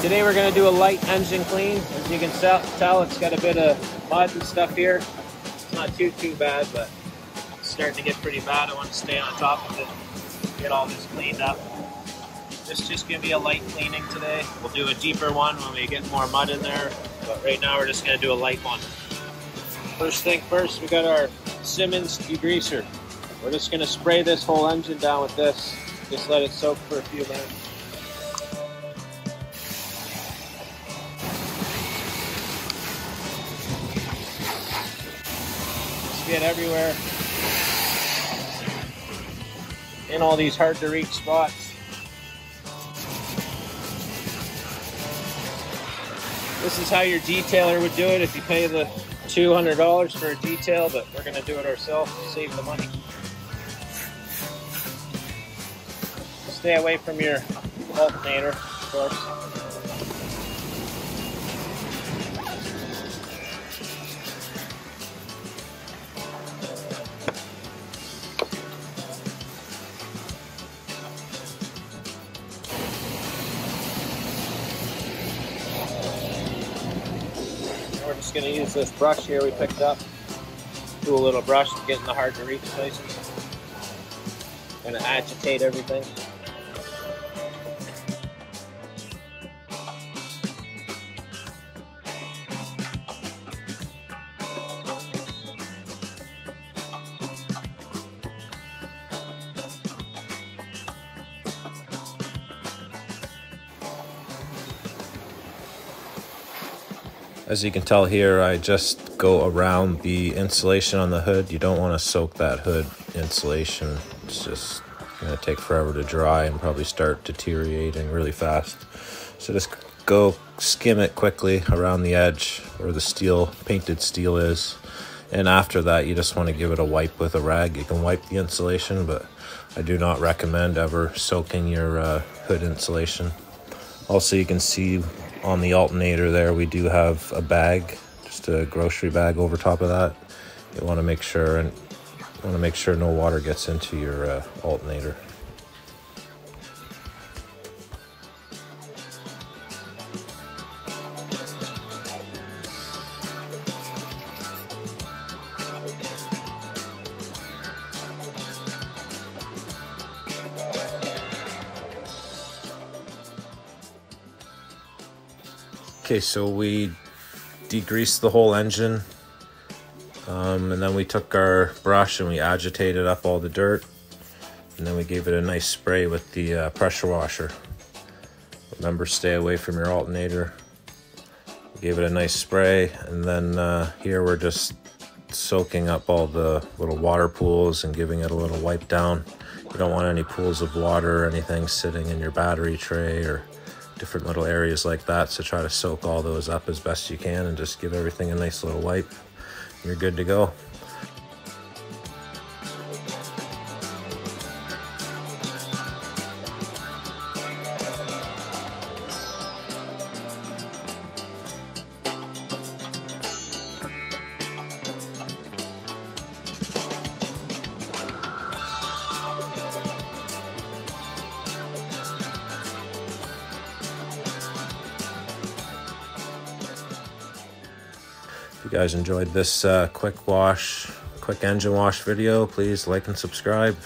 Today we're going to do a light engine clean. As you can tell, it's got a bit of mud and stuff here. It's not too bad, but it's starting to get pretty bad. I want to stay on top of it, get all this cleaned up. This is just going to be a light cleaning today. We'll do a deeper one when we get more mud in there, but right now we're just going to do a light one. First thing first, we got our Simmons degreaser. We're just going to spray this whole engine down with this. Just let it soak for a few minutes. Get everywhere in all these hard to reach spots. This is how your detailer would do it if you pay the $200 for a detail, but we're going to do it ourselves to save the money. Stay away from your alternator, of course. We're just going to use this brush here we picked up. Do a little brush to get in the hard to reach places. Going to agitate everything. As you can tell here, I just go around the insulation on the hood. You don't want to soak that hood insulation. It's just going to take forever to dry and probably start deteriorating really fast. So just go skim it quickly around the edge where the steel, painted steel is. And after that, you just want to give it a wipe with a rag. You can wipe the insulation, but I do not recommend ever soaking your hood insulation. Also, you can see on the alternator there, we do have a bag, just a grocery bag over top of that. You want to make sure no water gets into your alternator. Okay, so we degreased the whole engine, and then we took our brush and we agitated up all the dirt, and then we gave it a nice spray with the pressure washer. Remember, stay away from your alternator. We gave it a nice spray, and then here we're just soaking up all the little water pools and giving it a little wipe down. You don't want any pools of water or anything sitting in your battery tray or different little areas like that, so try to soak all those up as best you can and just give everything a nice little wipe. You're good to go. If you guys enjoyed this quick engine wash video, please like and subscribe.